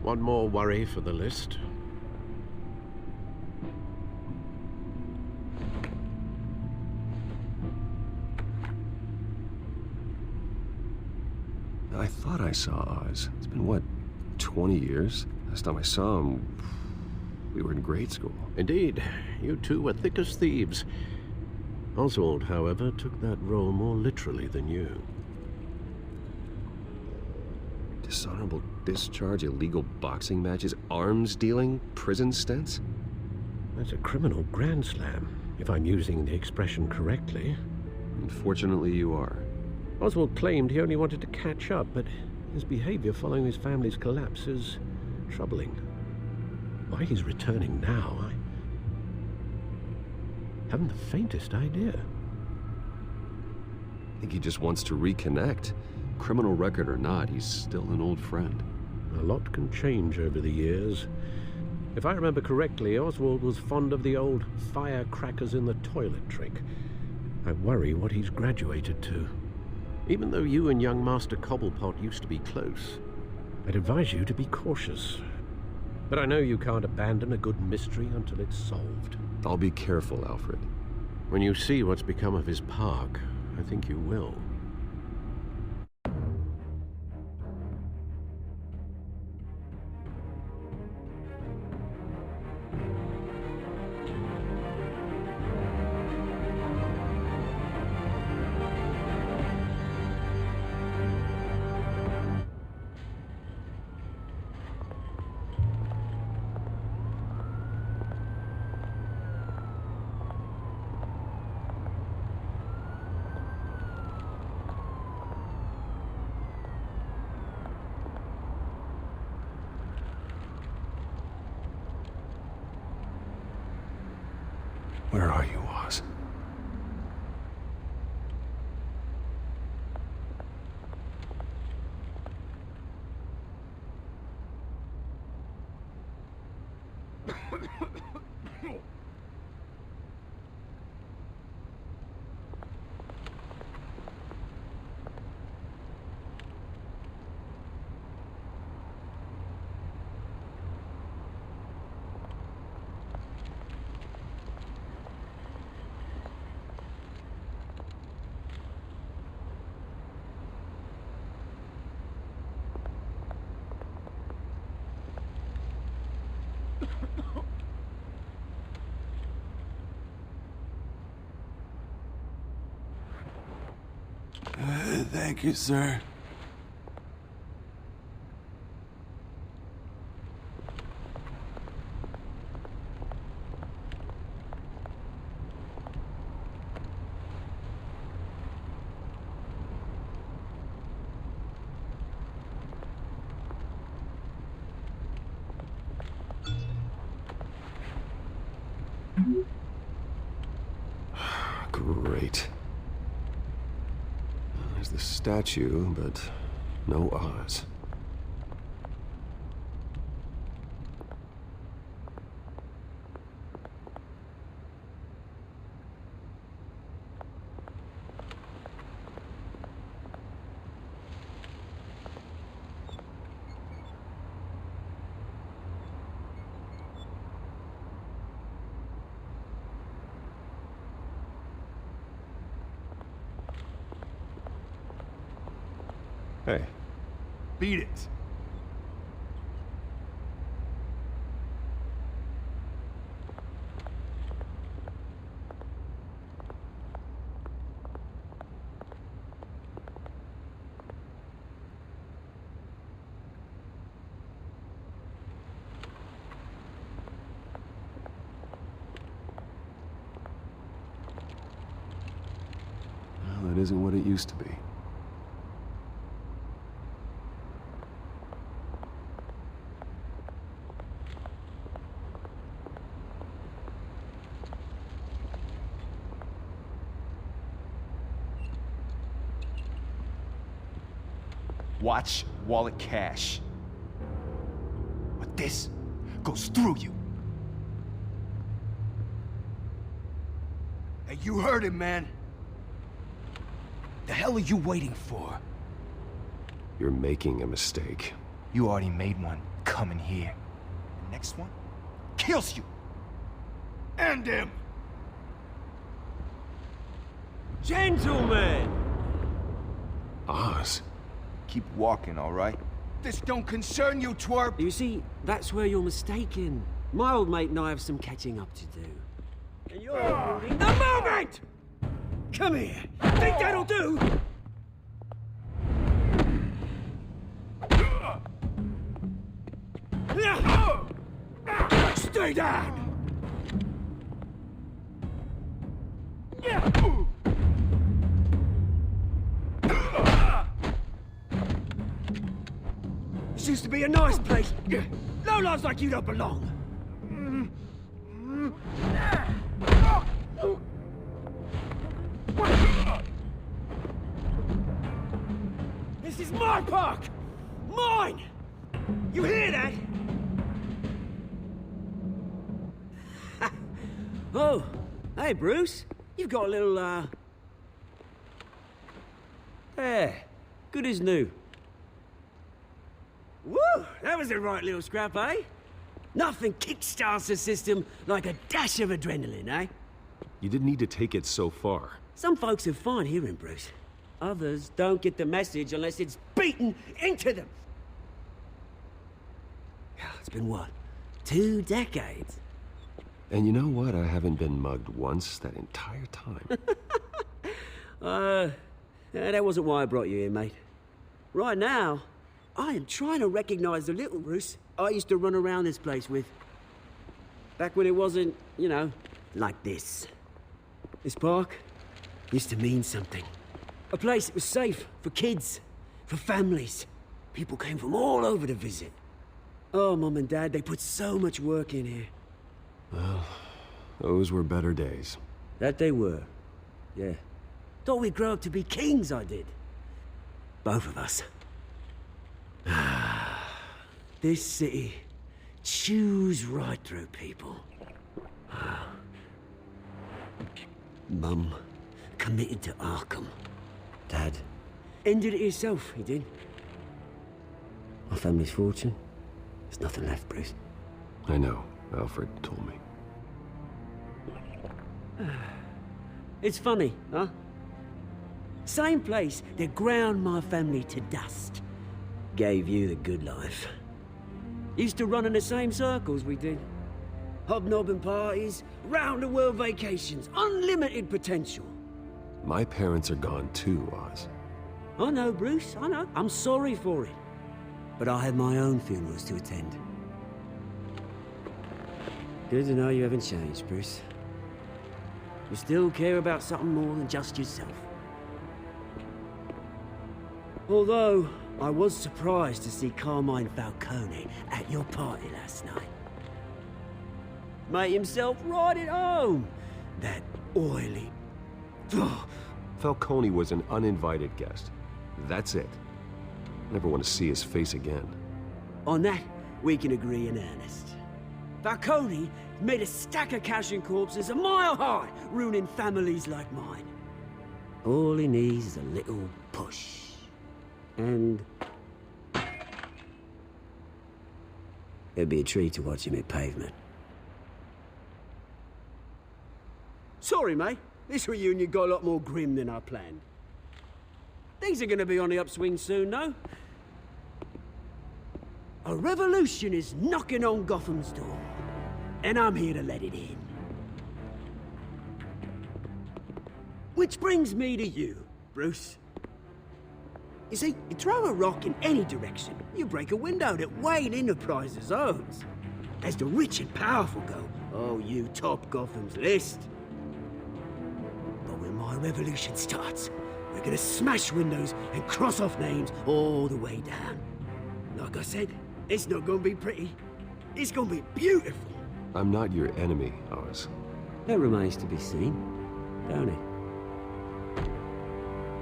One more worry for the list. I thought I saw Oz. It's been, what, 20 years? Last time I saw him, we were in grade school. Indeed, you two were thick as thieves. Oswald, however, took that role more literally than you. Dishonorable discharge, illegal boxing matches, arms dealing, prison stints? That's a criminal grand slam, if I'm using the expression correctly. Unfortunately, you are. Oswald claimed he only wanted to catch up, but his behavior following his family's collapse is troubling. Why he's returning now, I haven't the faintest idea. I think he just wants to reconnect. Criminal record or not, he's still an old friend. A lot can change over the years. If I remember correctly, Oswald was fond of the old firecrackers in the toilet trick. I worry what he's graduated to. Even though you and young Master Cobblepot used to be close, I'd advise you to be cautious. But I know you can't abandon a good mystery until it's solved. I'll be careful, Alfred. When you see what's become of his park, I think you will. Where are you, Oz? Thank you, sir. Great. There's the statue, but no Oz. Hey. Beat it. Well, that isn't what it used to be. Watch wallet cash. Or this goes through you. Hey, you heard him, man. The hell are you waiting for? You're making a mistake. You already made one. coming here. The next one kills you. And him. Gentlemen! Oz. Keep walking, all right? This don't concern you, twerp. You see, that's where you're mistaken. My old mate and I have some catching up to do. And you're ruining the moment! Come here. Think that'll do? Stay down! This used to be a nice place. Lowlifes like you don't belong. This is my park! Mine! You hear that? Oh, hey, Bruce. You've got a little, There. Good as new. Woo! That was a right little scrap, eh? Nothing kickstarts the system like a dash of adrenaline, eh? You didn't need to take it so far. Some folks are fine hearing, Bruce. Others don't get the message unless it's beaten into them. It's been what? 2 decades? And you know what? I haven't been mugged once that entire time. That wasn't why I brought you here, mate. Right now, I am trying to recognize the little Bruce I used to run around this place with. Back when it wasn't, you know, like this. This park used to mean something. A place that was safe for kids, for families. People came from all over to visit. Oh, Mum and Dad, they put so much work in here. Well, those were better days. That they were, yeah. Thought we'd grow up to be kings, I did. Both of us. This city chews right through people. Mum committed to Arkham. Dad ended it himself, he did. My family's fortune, there's nothing left, Bruce. I know. Alfred told me. It's funny, huh? Same place that ground my family to dust. Gave you the good life. Used to run in the same circles we did. Hobnobbing parties, round-the-world vacations, unlimited potential. My parents are gone too, Oz. I know, Bruce, I know. I'm sorry for it. But I had my own funerals to attend. Good to know you haven't changed, Bruce. You still care about something more than just yourself. Although, I was surprised to see Carmine Falcone at your party last night. Made himself right at home. That oily... Falcone was an uninvited guest. That's it. Never want to see his face again. On that, we can agree in earnest. Falcone made a stack of cash and corpses a mile high, ruining families like mine. All he needs is a little push. And... it'd be a treat to watch him hit pavement. Sorry, mate. This reunion got a lot more grim than I planned. Things are gonna be on the upswing soon, though. A revolution is knocking on Gotham's door. And I'm here to let it in. Which brings me to you, Bruce. You see, you throw a rock in any direction, you break a window that Wayne Enterprises owns. As the rich and powerful go, oh, you top Gotham's list. But when my revolution starts, we're gonna smash windows and cross off names all the way down. Like I said, it's not gonna be pretty. It's gonna be beautiful. I'm not your enemy, Oz. That remains to be seen, don't it?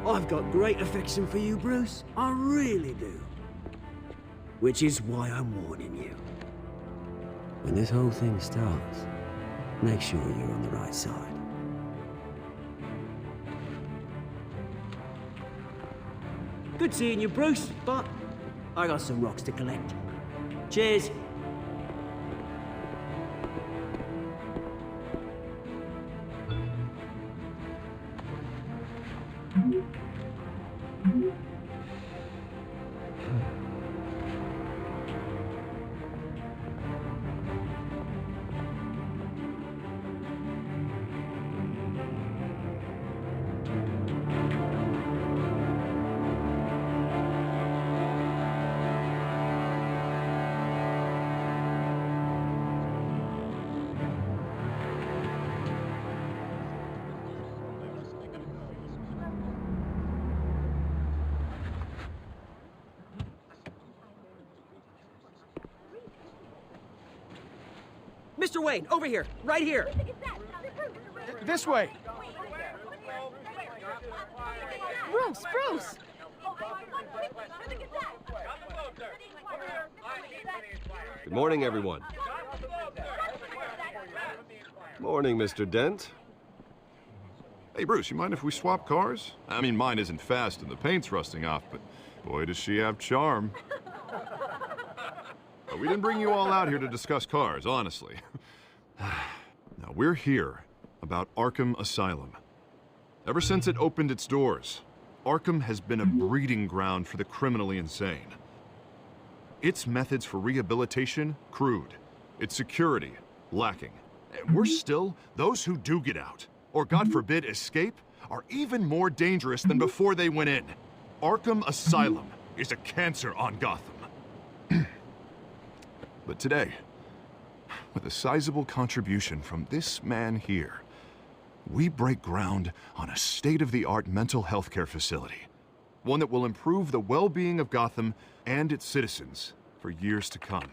I've got great affection for you, Bruce. I really do. Which is why I'm warning you. When this whole thing starts, make sure you're on the right side. Good seeing you, Bruce, but I got some rocks to collect. Cheers. Mr. Wayne, over here, right here. This way. Bruce! Good morning, everyone. Morning, Mr. Dent. Hey, Bruce, you mind if we swap cars? I mean, mine isn't fast and the paint's rusting off, but boy, does she have charm. We didn't bring you all out here to discuss cars, honestly. Now, we're here about Arkham Asylum. Ever since it opened its doors, Arkham has been a breeding ground for the criminally insane. Its methods for rehabilitation, crude. Its security, lacking. And worse still, those who do get out, or God forbid escape, are even more dangerous than before they went in. Arkham Asylum is a cancer on Gotham. But today, with a sizable contribution from this man here, we break ground on a state-of-the-art mental health care facility. One that will improve the well-being of Gotham and its citizens for years to come.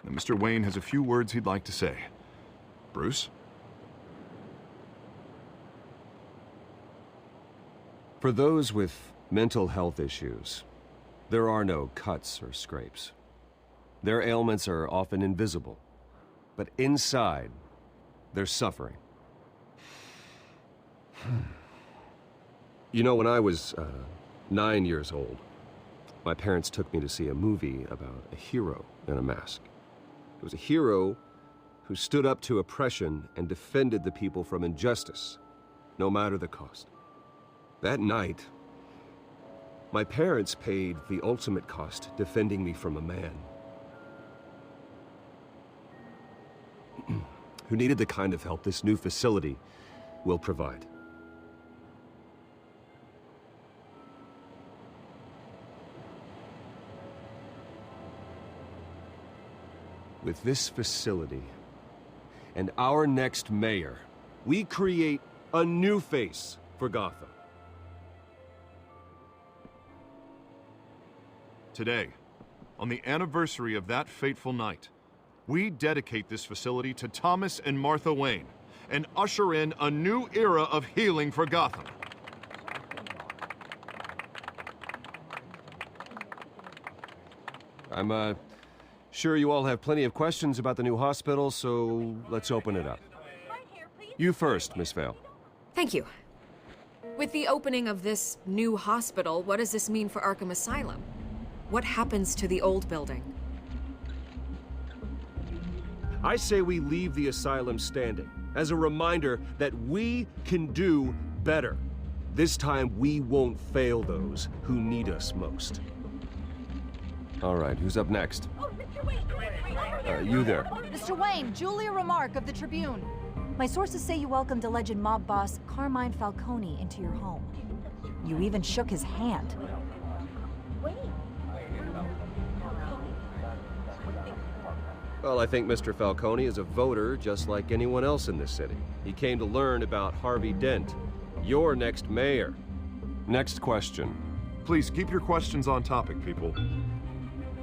Now, Mr. Wayne has a few words he'd like to say. Bruce? For those with mental health issues, there are no cuts or scrapes. Their ailments are often invisible, but inside, they're suffering. You know, when I was 9 years old, my parents took me to see a movie about a hero in a mask. It was a hero who stood up to oppression and defended the people from injustice, no matter the cost. That night, my parents paid the ultimate cost defending me from a man who needed the kind of help this new facility will provide. With this facility and our next mayor, we create a new face for Gotham. Today, on the anniversary of that fateful night, we dedicate this facility to Thomas and Martha Wayne and usher in a new era of healing for Gotham. I'm sure you all have plenty of questions about the new hospital, so let's open it up. You first, Miss Vale. Thank you. With the opening of this new hospital, what does this mean for Arkham Asylum? What happens to the old building? I say we leave the asylum standing as a reminder that we can do better. This time we won't fail those who need us most. All right, who's up next? Oh, Mr. Wayne! You there. Mr. Wayne, Julia Remarque of the Tribune. My sources say you welcomed alleged mob boss Carmine Falcone into your home. You even shook his hand. Well, I think Mr. Falcone is a voter just like anyone else in this city. He came to learn about Harvey Dent, your next mayor. Next question. Please keep your questions on topic, people.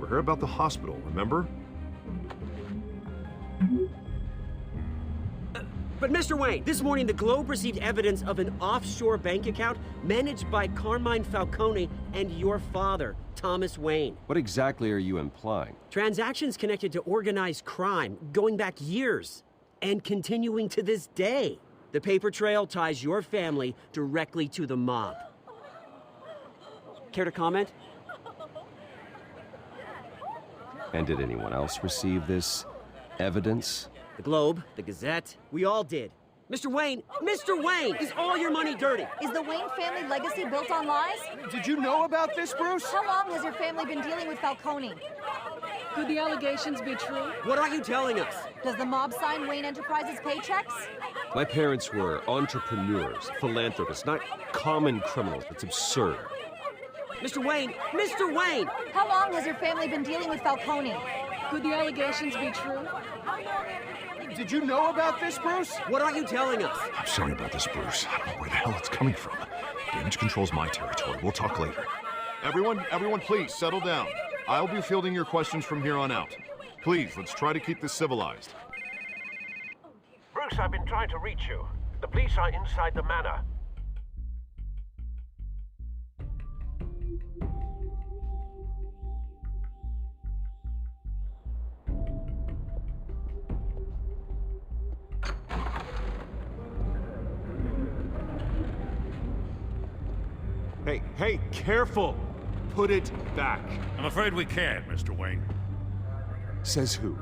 We're here about the hospital, remember? But Mr. Wayne, this morning the Globe received evidence of an offshore bank account managed by Carmine Falcone and your father, Thomas Wayne. What exactly are you implying? Transactions connected to organized crime going back years and continuing to this day. The paper trail ties your family directly to the mob. Care to comment? And did anyone else receive this evidence? The Globe, the Gazette, we all did. Mr. Wayne, is all your money dirty? Is the Wayne family legacy built on lies? Did you know about this, Bruce? How long has your family been dealing with Falcone? Could the allegations be true? What are you telling us? Does the mob sign Wayne Enterprises paychecks? My parents were entrepreneurs, philanthropists, not common criminals. It's absurd. Mr. Wayne! How long has your family been dealing with Falcone? Could the allegations be true? Did you know about this, Bruce? What are you telling us? I'm sorry about this, Bruce. I don't know where the hell it's coming from. Damage control's my territory. We'll talk later. Everyone, please, settle down. I'll be fielding your questions from here on out. Please, let's try to keep this civilized. Bruce, I've been trying to reach you. The police are inside the manor. Hey, careful! Put it back. I'm afraid we can't, Mr. Wayne. Says who?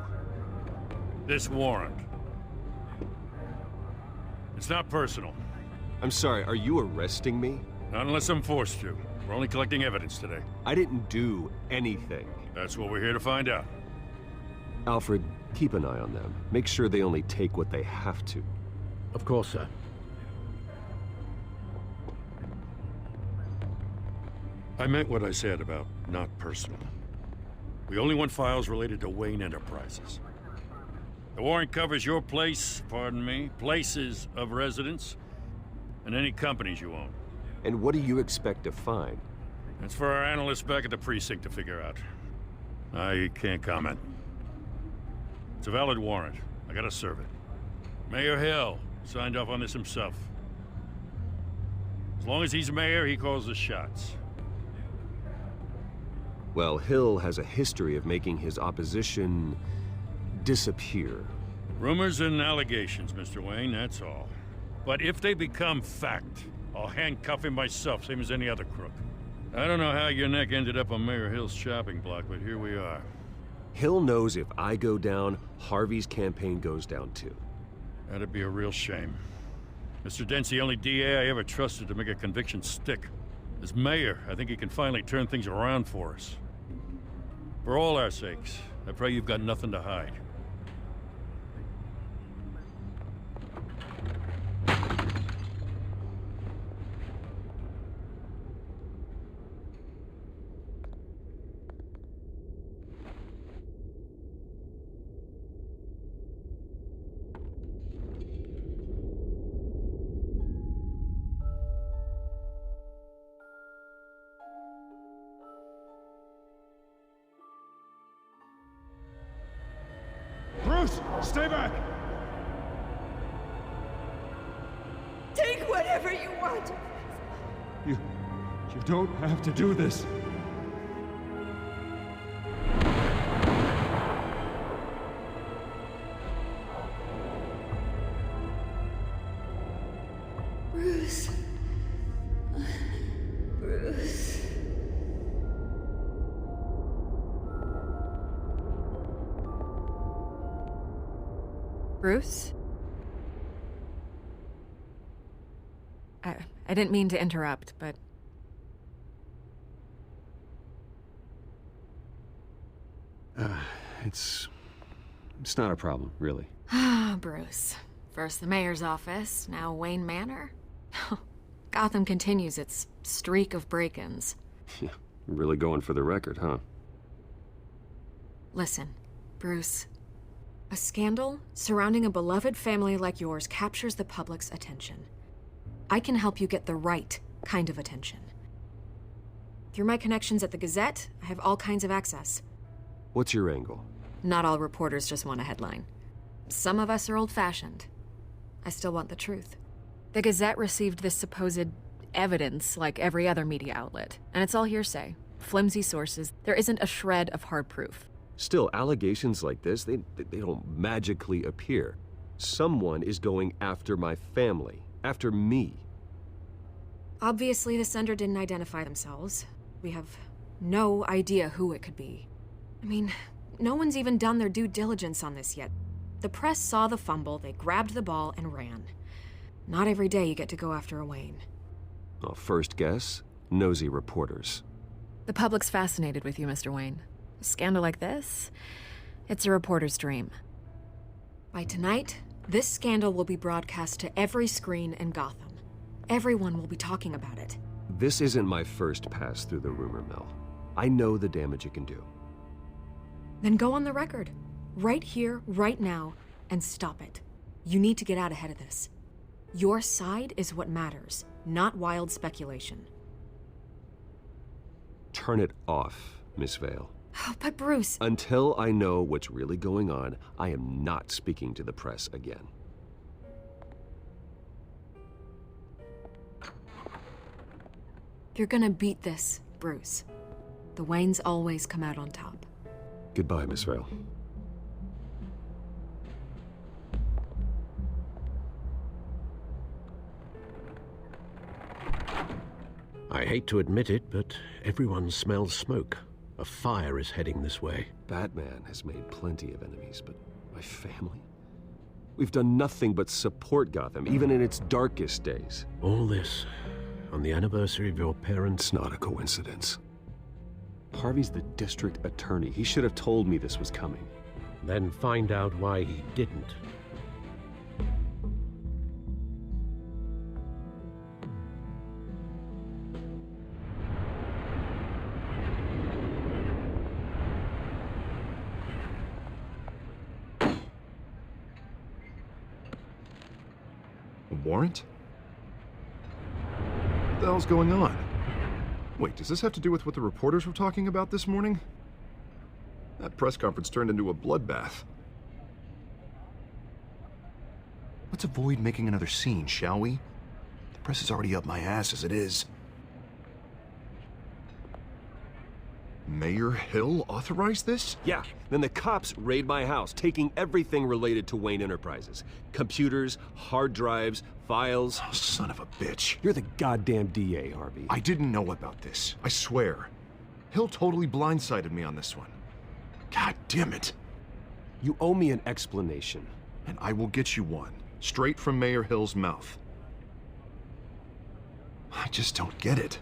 This warrant. It's not personal. I'm sorry, are you arresting me? Not unless I'm forced to. We're only collecting evidence today. I didn't do anything. That's what we're here to find out. Alfred, keep an eye on them. Make sure they only take what they have to. Of course, sir. I meant what I said about not personal. We only want files related to Wayne Enterprises. The warrant covers your place, pardon me, places of residence, and any companies you own. And what do you expect to find? That's for our analysts back at the precinct to figure out. I can't comment. It's a valid warrant. I gotta serve it. Mayor Hill signed off on this himself. As long as he's mayor, he calls the shots. Well, Hill has a history of making his opposition disappear. Rumors and allegations, Mr. Wayne, that's all. But if they become fact, I'll handcuff him myself, same as any other crook. I don't know how your neck ended up on Mayor Hill's chopping block, but here we are. Hill knows if I go down, Harvey's campaign goes down too. That'd be a real shame. Mr. Dent's the only DA I ever trusted to make a conviction stick. As mayor, I think he can finally turn things around for us. For all our sakes, I pray you've got nothing to hide. Bruce, stay back! Take whatever you want. You don't have to do this. Bruce. Bruce. Bruce? I didn't mean to interrupt, but... It's not a problem, really. Ah, Bruce. First the mayor's office, now Wayne Manor. Gotham continues its streak of break-ins. Yeah, really going for the record, huh? Listen, Bruce. A scandal surrounding a beloved family like yours captures the public's attention. I can help you get the right kind of attention. Through my connections at the Gazette, I have all kinds of access. What's your angle? Not all reporters just want a headline. Some of us are old-fashioned. I still want the truth. The Gazette received this supposed evidence like every other media outlet, and it's all hearsay. Flimsy sources. There isn't a shred of hard proof. Still, allegations like this, they don't magically appear. Someone is going after my family, after me. Obviously, the sender didn't identify themselves. We have no idea who it could be. I mean, No one's even done their due diligence on this yet. The press saw the fumble, they grabbed the ball and ran. Not every day you get to go after a Wayne. Well, first guess, nosy reporters. The public's fascinated with you, Mr. Wayne. A scandal like this, it's a reporter's dream. By tonight, this scandal will be broadcast to every screen in Gotham. Everyone will be talking about it. This isn't my first pass through the rumor mill. I know the damage it can do. Then go on the record. Right here, right now, and stop it. You need to get out ahead of this. Your side is what matters, not wild speculation. Turn it off, Miss Vale. Oh, but Bruce... Until I know what's really going on, I am not speaking to the press again. You're gonna beat this, Bruce. The Waynes always come out on top. Goodbye, Miss Vale. I hate to admit it, but everyone smells smoke. A fire is heading this way. Batman has made plenty of enemies, but my family? We've done nothing but support Gotham, even in its darkest days. All this on the anniversary of your parents'... It's not a coincidence. Harvey's the district attorney. He should have told me this was coming. Then find out why he didn't. A warrant? What the hell's going on? Wait, does this have to do with what the reporters were talking about this morning? That press conference turned into a bloodbath. Let's avoid making another scene, shall we? The press is already up my ass as it is. Mayor Hill authorized this? Yeah, then the cops raid my house, taking everything related to Wayne Enterprises. Computers, hard drives, files. Oh, son of a bitch. You're the goddamn DA, Harvey. I didn't know about this, I swear. Hill totally blindsided me on this one. God damn it. You owe me an explanation. And I will get you one, straight from Mayor Hill's mouth. I just don't get it.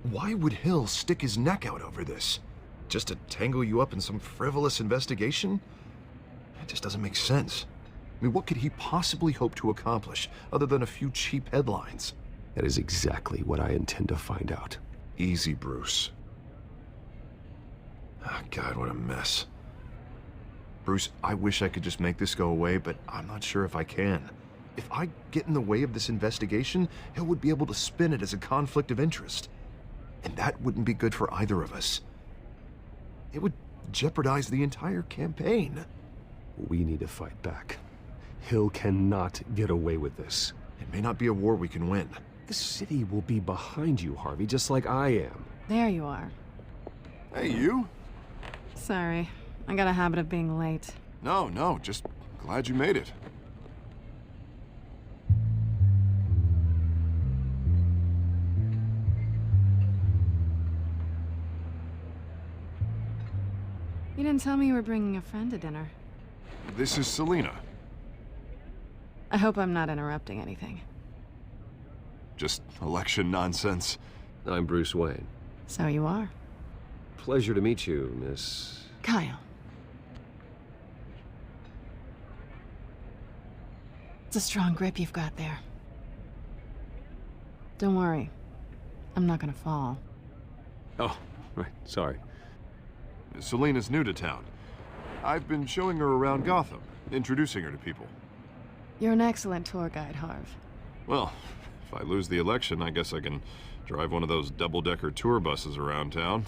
Why would Hill stick his neck out over this? Just to tangle you up in some frivolous investigation? It just doesn't make sense. I mean, what could he possibly hope to accomplish other than a few cheap headlines? That is exactly what I intend to find out. Easy, Bruce. Ah, God, what a mess. Bruce, I wish I could just make this go away, but I'm not sure if I can. If I get in the way of this investigation, Hill would be able to spin it as a conflict of interest. And that wouldn't be good for either of us. It would jeopardize the entire campaign. We need to fight back. Hill cannot get away with this. It may not be a war we can win. The city will be behind you, Harvey, just like I am. There you are. Hey, you? Sorry. I got a habit of being late. No, just glad you made it. You didn't tell me you were bringing a friend to dinner. This is Selina. I hope I'm not interrupting anything. Just election nonsense. I'm Bruce Wayne. So you are. Pleasure to meet you, Miss... Kyle. It's a strong grip you've got there. Don't worry. I'm not gonna fall. Oh, right, sorry. Selina's new to town. I've been showing her around Gotham, introducing her to people. You're an excellent tour guide, Harv. Well, if I lose the election, I guess I can drive one of those double-decker tour buses around town.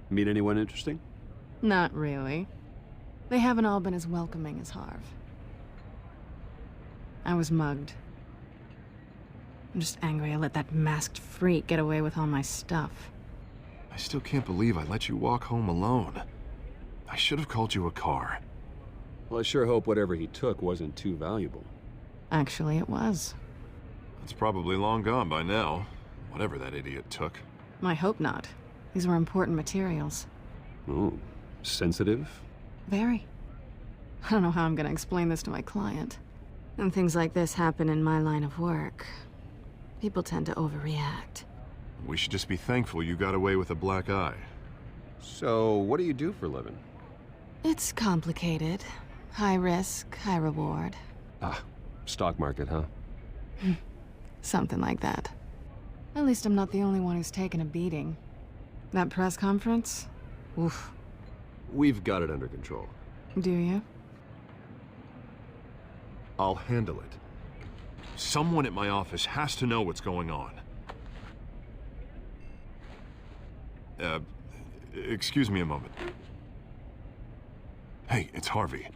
Meet anyone interesting? Not really. They haven't all been as welcoming as Harv. I was mugged. I'm just angry I let that masked freak get away with all my stuff. I still can't believe I let you walk home alone. I should have called you a car. Well, I sure hope whatever he took wasn't too valuable. Actually, it was. It's probably long gone by now, whatever that idiot took. I hope not. These were important materials. Ooh, sensitive? Very. I don't know how I'm gonna explain this to my client. When things like this happen in my line of work, people tend to overreact. We should just be thankful you got away with a black eye. So, what do you do for a living? It's complicated. High risk, high reward. Ah, stock market, huh? Something like that. At least I'm not the only one who's taken a beating. That press conference? Oof. We've got it under control. Do you? I'll handle it. Someone at my office has to know what's going on. Excuse me a moment. Hey, it's Harvey.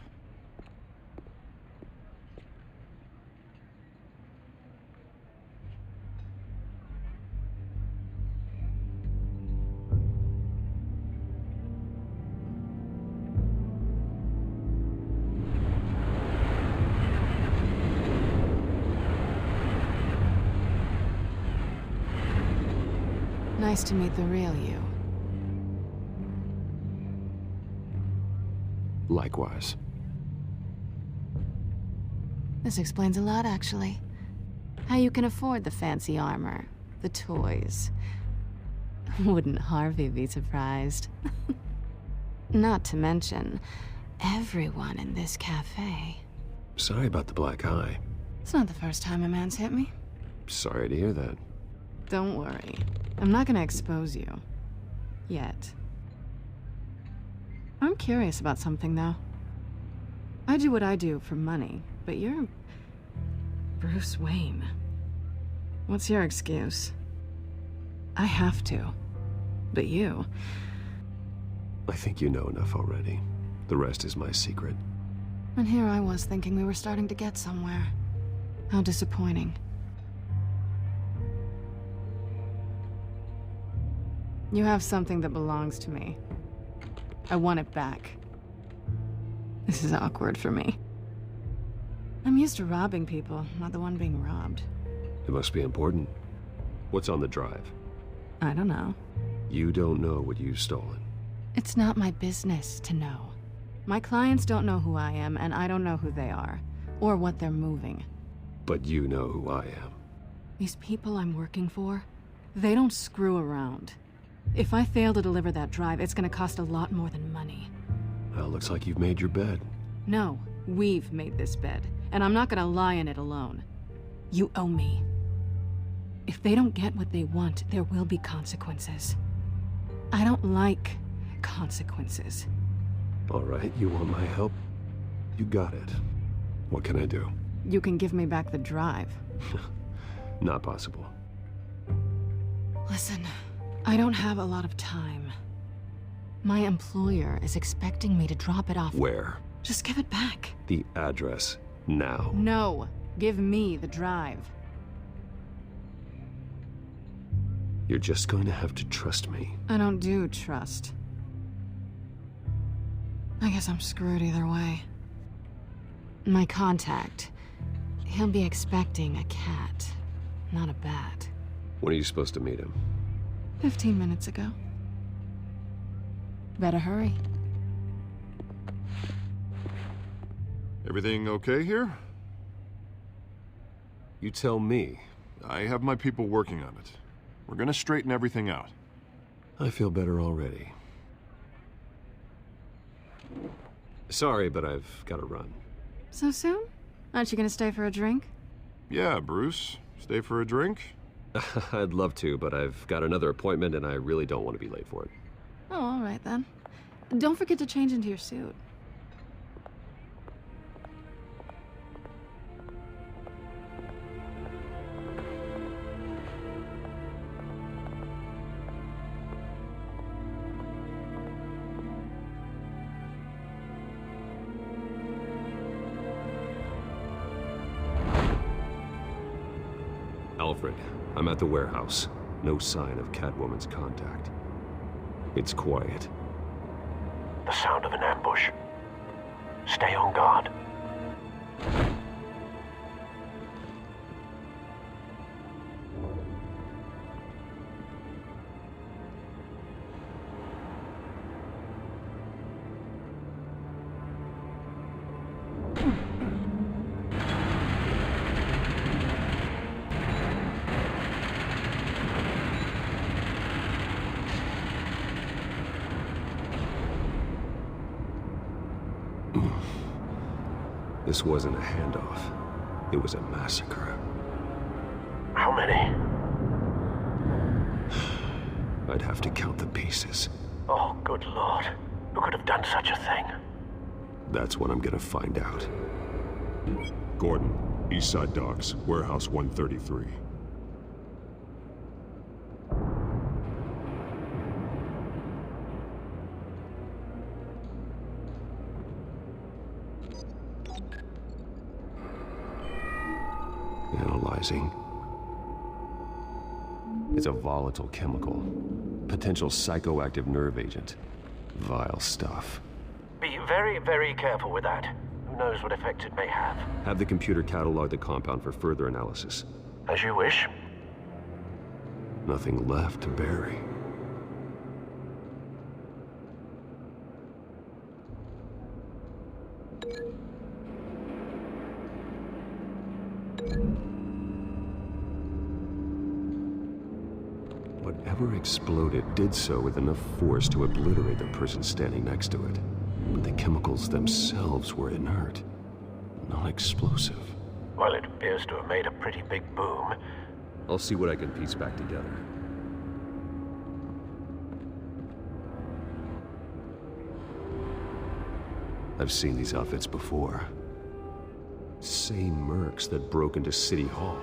Nice to meet the real you. Likewise. This explains a lot, actually. How you can afford the fancy armor, the toys. Wouldn't Harvey be surprised? Not to mention, everyone in this cafe. Sorry about the black eye. It's not the first time a man's hit me. Sorry to hear that. Don't worry. I'm not gonna expose you. Yet. I'm curious about something, though. I do what I do for money, but you're... Bruce Wayne. What's your excuse? I have to. But you... I think you know enough already. The rest is my secret. And here I was thinking we were starting to get somewhere. How disappointing. You have something that belongs to me. I want it back. This is awkward for me. I'm used to robbing people, not the one being robbed. It must be important. What's on the drive? I don't know. You don't know what you've stolen. It's not my business to know. My clients don't know who I am, and I don't know who they are, or what they're moving. But you know who I am. These people I'm working for, they don't screw around. If I fail to deliver that drive, it's gonna cost a lot more than money. Well, looks like you've made your bed. No, we've made this bed, and I'm not gonna lie in it alone. You owe me. If they don't get what they want, there will be consequences. I don't like consequences. All right, you want my help? You got it. What can I do? You can give me back the drive. Not possible. Listen, I don't have a lot of time. My employer is expecting me to drop it off. Where? Just give it back. The address, now. No, give me the drive. You're just going to have to trust me. I don't do trust. I guess I'm screwed either way. My contact, he'll be expecting a cat, not a bat. When are you supposed to meet him? 15 minutes ago. Better hurry. Everything okay here? You tell me. I have my people working on it. We're gonna straighten everything out. I feel better already. Sorry, but I've got to run. So soon? Aren't you gonna stay for a drink? Yeah, Bruce. Stay for a drink? I'd love to, but I've got another appointment and I really don't want to be late for it. Oh, all right then. Don't forget to change into your suit. Alfred, I'm at the warehouse. No sign of Catwoman's contact. It's quiet. The sound of an ambush. Stay on guard. This wasn't a handoff. It was a massacre. How many? I'd have to count the pieces. Oh, good lord. Who could have done such a thing? That's what I'm gonna find out. Gordon, Eastside Docks, Warehouse 133. Analyzing. It's a volatile chemical. Potential psychoactive nerve agent. Vile stuff. Be very, very careful with that. Who knows what effect it may have. Have the computer catalog the compound for further analysis. As you wish. Nothing left to bury. Whatever exploded did so with enough force to obliterate the person standing next to it. But the chemicals themselves were inert, non-explosive. Well, it appears to have made a pretty big boom. I'll see what I can piece back together. I've seen these outfits before. Same mercs that broke into City Hall.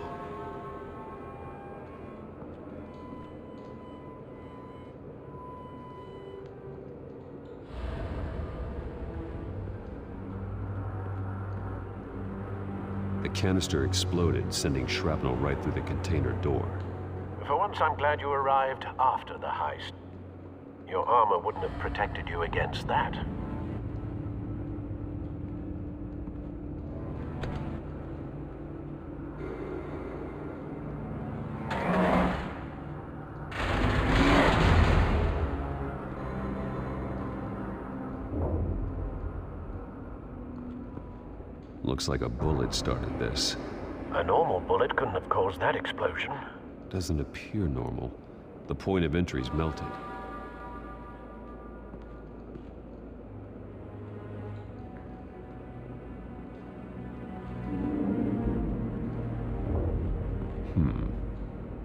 The canister exploded, sending shrapnel right through the container door. For once, I'm glad you arrived after the heist. Your armor wouldn't have protected you against that. Looks like a bullet started this. A normal bullet couldn't have caused that explosion. Doesn't appear normal. The point of entry's melted.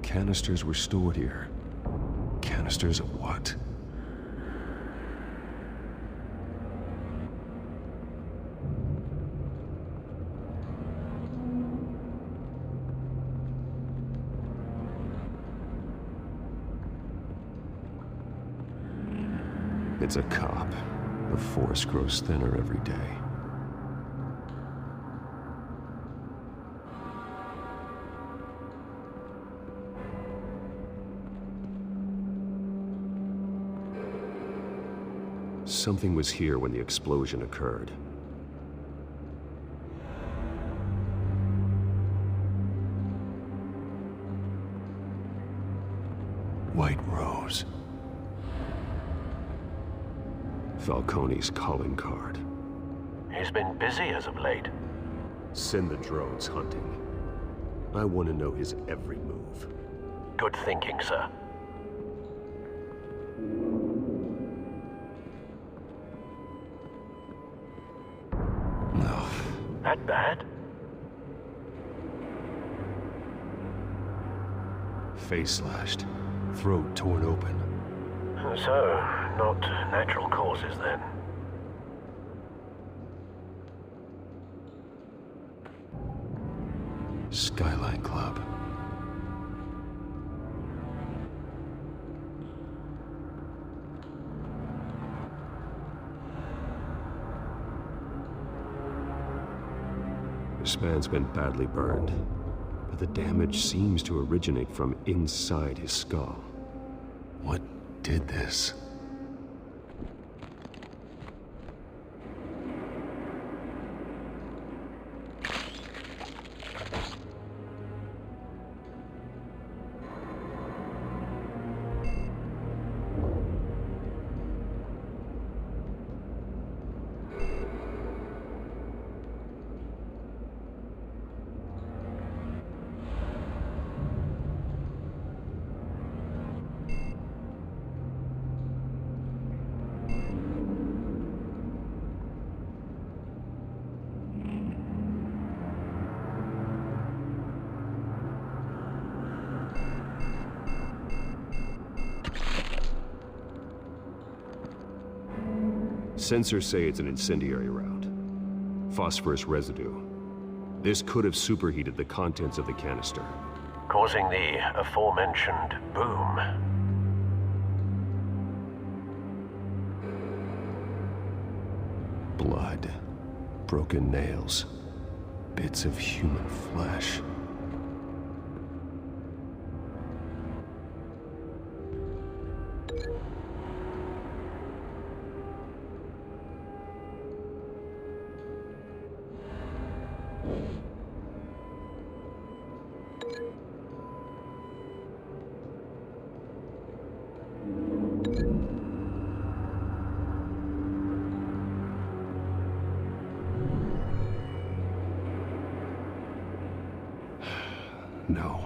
Canisters were stored here. Canisters of what? It's a cop. The force grows thinner every day. Something was here when the explosion occurred. White Rose. Falcone's calling card. He's been busy as of late. Send the drones hunting. I want to know his every move. Good thinking, sir. No. That bad? Face slashed. Throat torn open. So, not natural causes then. Skyline Club. This man's been badly burned, but the damage seems to originate from inside his skull. What did this? Sensors say it's an incendiary round. Phosphorus residue. This could have superheated the contents of the canister, causing the aforementioned boom. Blood, broken nails, bits of human flesh. No.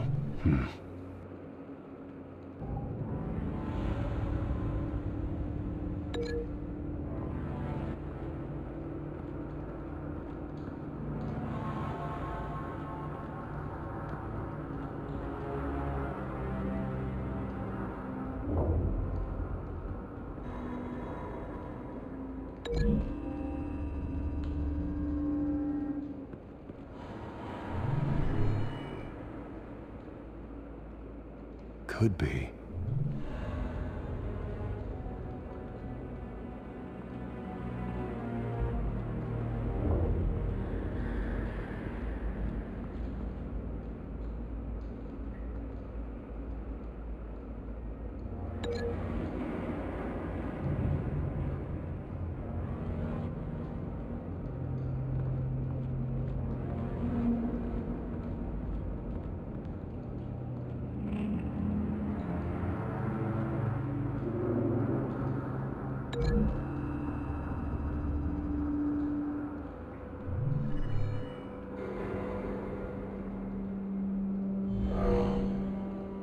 Could be.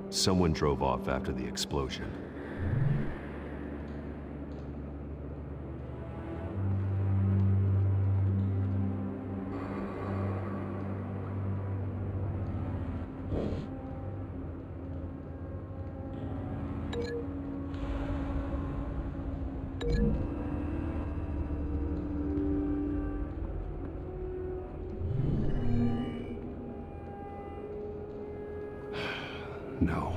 Someone drove off after the explosion. No.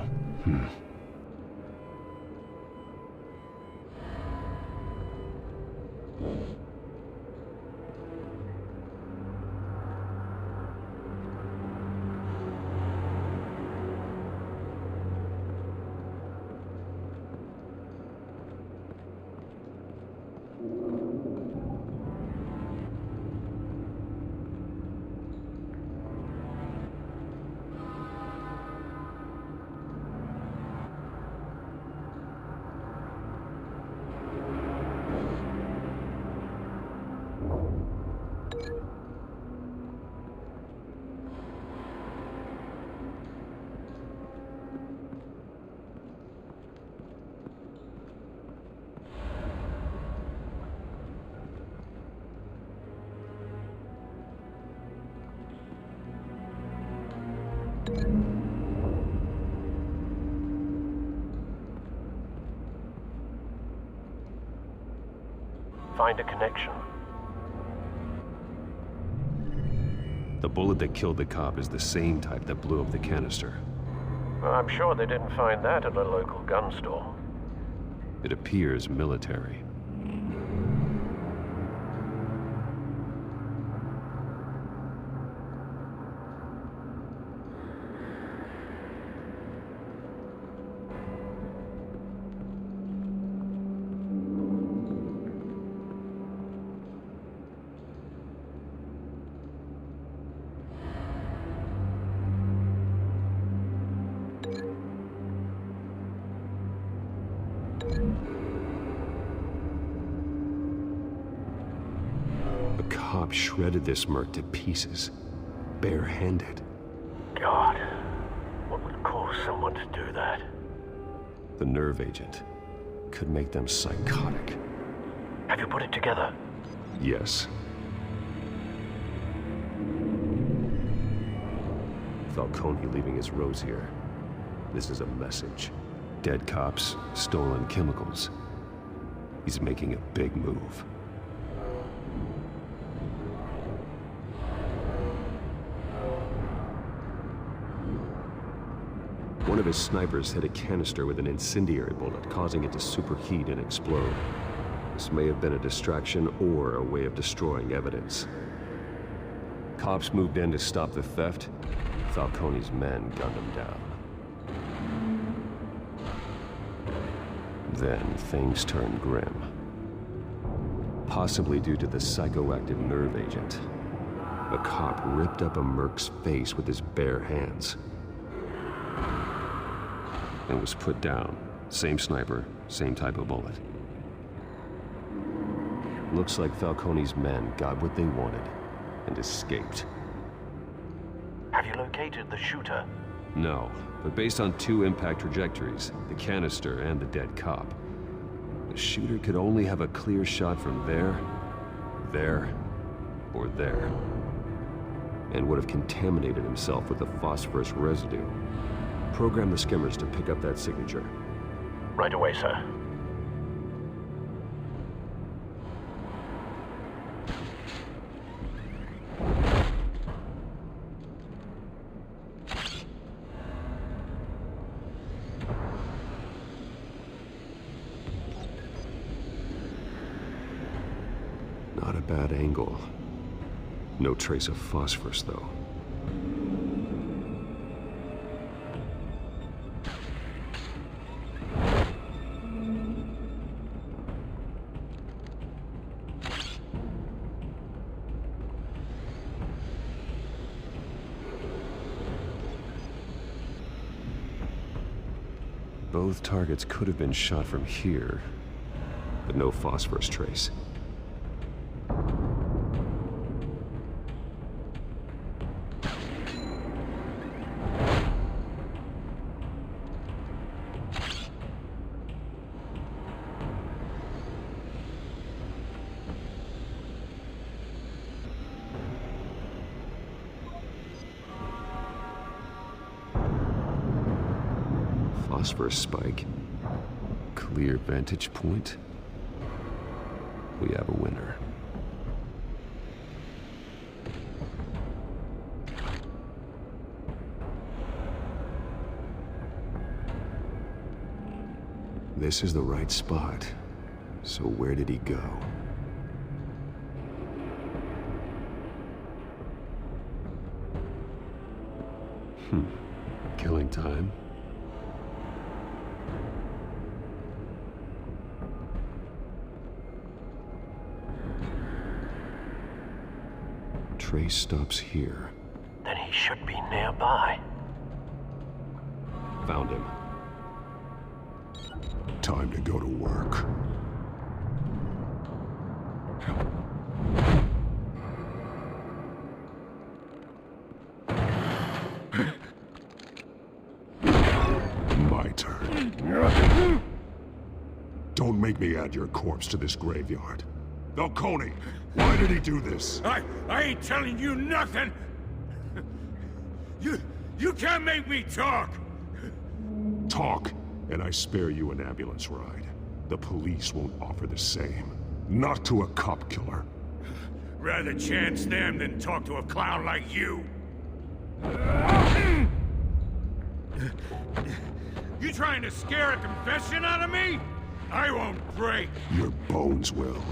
Find a connection. The bullet that killed the cop is the same type that blew up the canister. Well, I'm sure they didn't find that at a local gun store. It appears military. A cop shredded this merc to pieces, barehanded. God, what would cause someone to do that? The nerve agent could make them psychotic. Have you put it together? Yes. Falcone leaving his rose here. This is a message. Dead cops, stolen chemicals. He's making a big move. one of his snipers hit a canister with an incendiary bullet, causing it to superheat and explode. This may have been a distraction or a way of destroying evidence. Cops moved in to stop the theft. Falcone's men gunned him down. Then things turned grim. Possibly due to the psychoactive nerve agent. A cop ripped up a merc's face with his bare hands. And was put down. Same sniper, same type of bullet. Looks like Falcone's men got what they wanted and escaped. Have you located the shooter? No, but based on 2 impact trajectories, the canister and the dead cop, the shooter could only have a clear shot from there, or there, and would have contaminated himself with the phosphorus residue. Program the skimmers to pick up that signature. Right away, sir. Not a bad angle. No trace of phosphorus, though. Both targets could have been shot from here, but no phosphorus trace. Phosphorus spike. Clear vantage point. We have a winner. This is the right spot. So where did he go? Killing time. Trace stops here. Then he should be nearby. Found him. Time to go to work. My turn. Don't make me add your corpse to this graveyard. Falcone, why did he do this? I ain't telling you nothing! You can't make me talk! Talk, and I spare you an ambulance ride. The police won't offer the same. Not to a cop killer. Rather chance them than talk to a clown like you. You trying to scare a confession out of me? I won't break. Your bones will.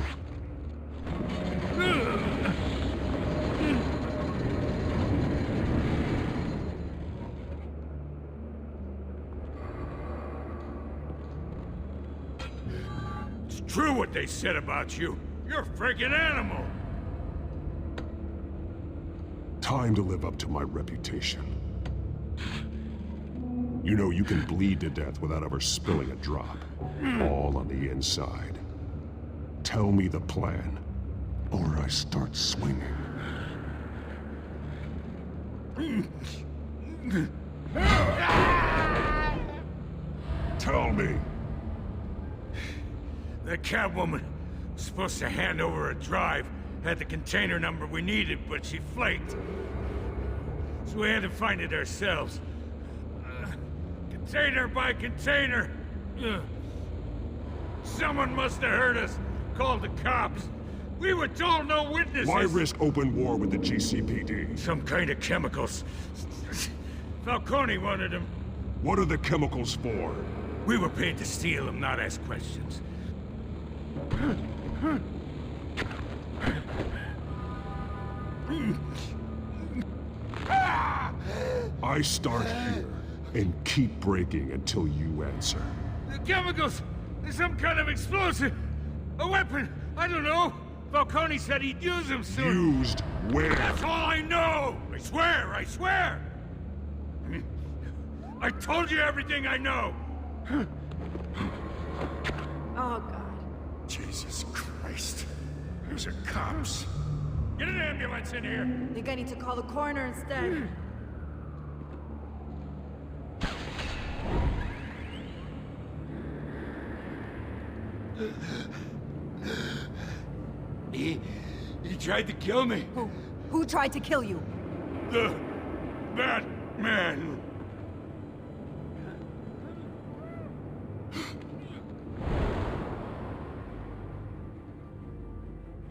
It's true what they said about you. You're a freaking animal. Time to live up to my reputation. You know you can bleed to death without ever spilling a drop. All on the inside. Tell me the plan, or I start swinging. Tell me. That Catwoman was supposed to hand over a drive, had the container number we needed, but she flaked. So we had to find it ourselves. Container by container. Someone must have heard us, called the cops. We were told no witnesses. Why risk open war with the GCPD? Some kind of chemicals. Falcone wanted them. What are the chemicals for? We were paid to steal them, not ask questions. I start here and keep breaking until you answer. The chemicals! There's some kind of explosive! A weapon! I don't know! Falcone said he'd use them soon! Used where? That's all I know! I swear! I swear! I told you everything I know! Oh, God. Jesus Christ. These are cops. Get an ambulance in here! Think I need to call the coroner instead. He tried to kill me. Who tried to kill you? The Batman.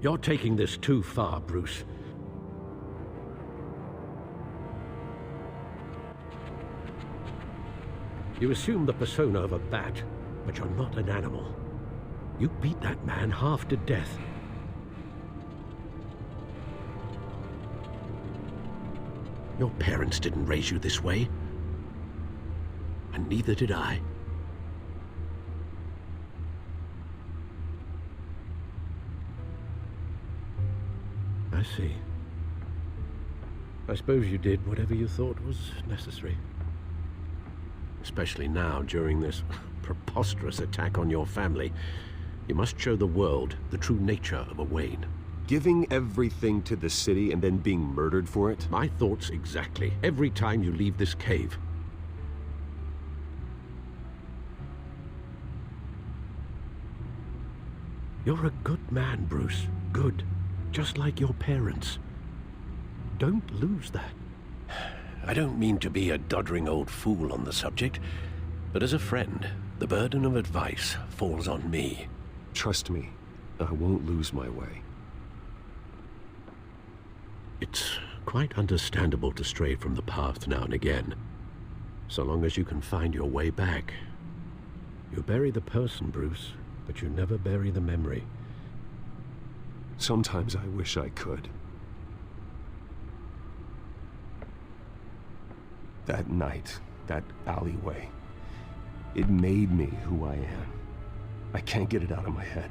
You're taking this too far, Bruce. You assume the persona of a bat, but you're not an animal. You beat that man half to death. Your parents didn't raise you this way. And neither did I. I see. I suppose you did whatever you thought was necessary. Especially now, during this preposterous attack on your family. You must show the world the true nature of a Wayne. Giving everything to the city and then being murdered for it? My thoughts exactly. Every time you leave this cave. You're a good man, Bruce. Good. Just like your parents. Don't lose that. I don't mean to be a doddering old fool on the subject, but as a friend, the burden of advice falls on me. Trust me, I won't lose my way. It's quite understandable to stray from the path now and again, so long as you can find your way back. You bury the person, Bruce, but you never bury the memory. Sometimes I wish I could. That night, that alleyway, it made me who I am. I can't get it out of my head.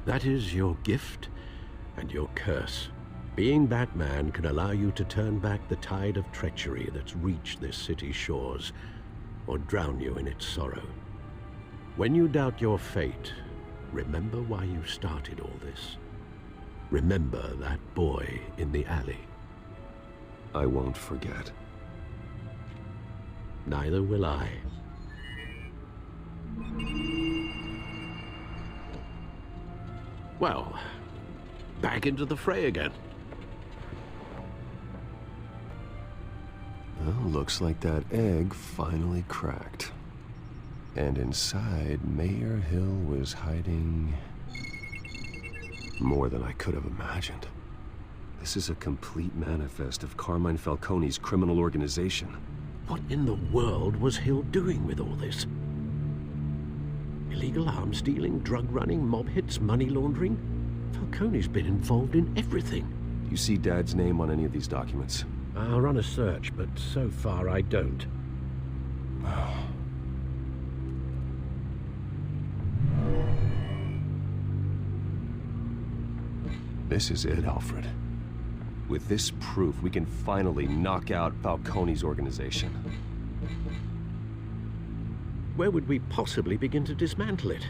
That is your gift and your curse. Being Batman can allow you to turn back the tide of treachery that's reached this city's shores, or drown you in its sorrow. When you doubt your fate, remember why you started all this. Remember that boy in the alley. I won't forget. Neither will I. Well, back into the fray again. Well, looks like that egg finally cracked. And inside, Mayor Hill was hiding more than I could have imagined. This is a complete manifest of Carmine Falcone's criminal organization. What in the world was Hill doing with all this? Illegal arms dealing, drug running, mob hits, money laundering? Falcone's been involved in everything. Do you see Dad's name on any of these documents? I'll run a search, but so far I don't. This is it, Alfred. With this proof, we can finally knock out Falcone's organization. Where would we possibly begin to dismantle it?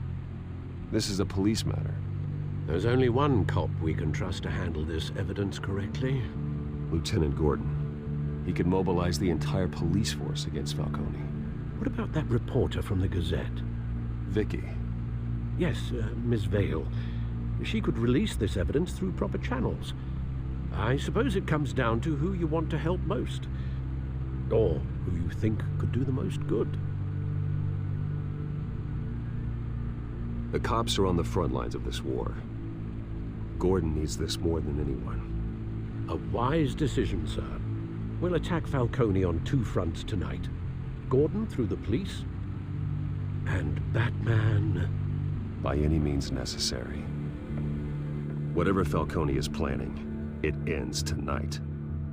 This is a police matter. There's only one cop we can trust to handle this evidence correctly. Lieutenant Gordon. He could mobilize the entire police force against Falcone. What about that reporter from the Gazette? Vicky. Yes, Miss Vale. She could release this evidence through proper channels. I suppose it comes down to who you want to help most. Or who you think could do the most good. The cops are on the front lines of this war. Gordon needs this more than anyone. A wise decision, sir. We'll attack Falcone on two fronts tonight. Gordon through the police? And Batman? By any means necessary. Whatever Falcone is planning, it ends tonight.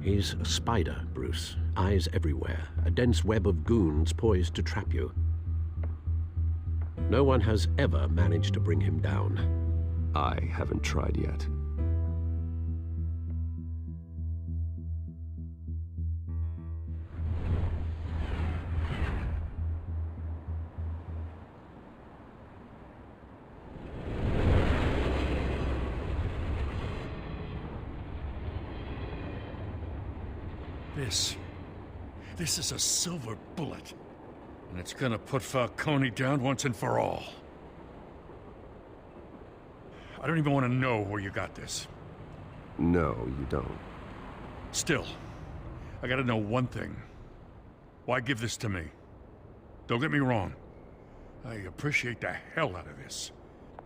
He's a spider, Bruce. Eyes everywhere. A dense web of goons poised to trap you. No one has ever managed to bring him down. I haven't tried yet. This is a silver bullet. And it's gonna put Falcone down once and for all. I don't even want to know where you got this. No, you don't. Still, I gotta know one thing. Why give this to me? Don't get me wrong. I appreciate the hell out of this.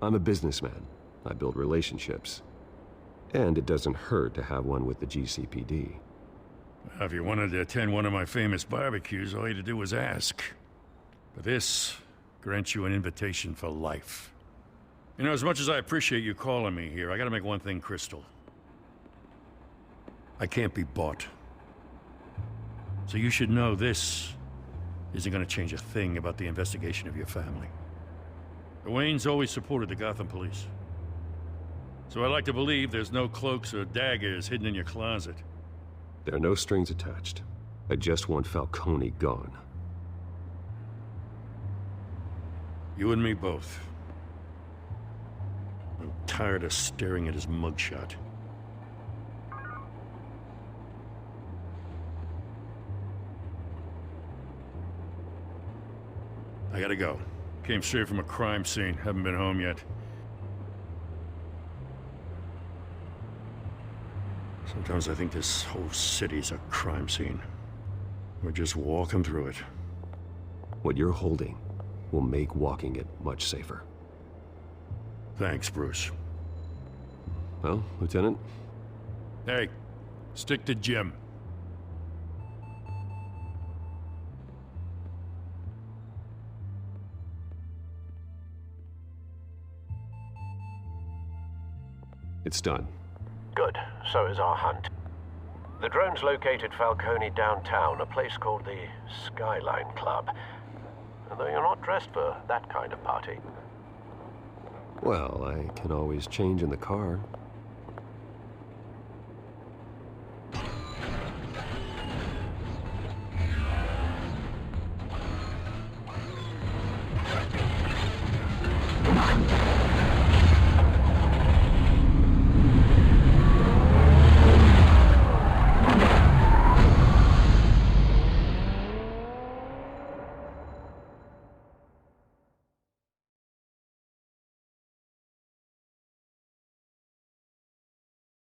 I'm a businessman. I build relationships. And it doesn't hurt to have one with the GCPD. If you wanted to attend one of my famous barbecues, all you had to do was ask. But this grants you an invitation for life. You know, as much as I appreciate you calling me here, I gotta make one thing crystal. I can't be bought. So you should know this isn't gonna change a thing about the investigation of your family. The Waynes always supported the Gotham police. So I like to believe there's no cloaks or daggers hidden in your closet. There are no strings attached. I just want Falcone gone. You and me both. I'm tired of staring at his mugshot. I gotta go. Came straight from a crime scene. Haven't been home yet. Sometimes I think this whole city's a crime scene. We're just walking through it. What you're holding will make walking it much safer. Thanks, Bruce. Well, Lieutenant? Hey, stick to Jim. It's done. Good. So is our hunt. The drones located Falcone downtown, a place called the Skyline Club. And though you're not dressed for that kind of party. Well, I can always change in the car.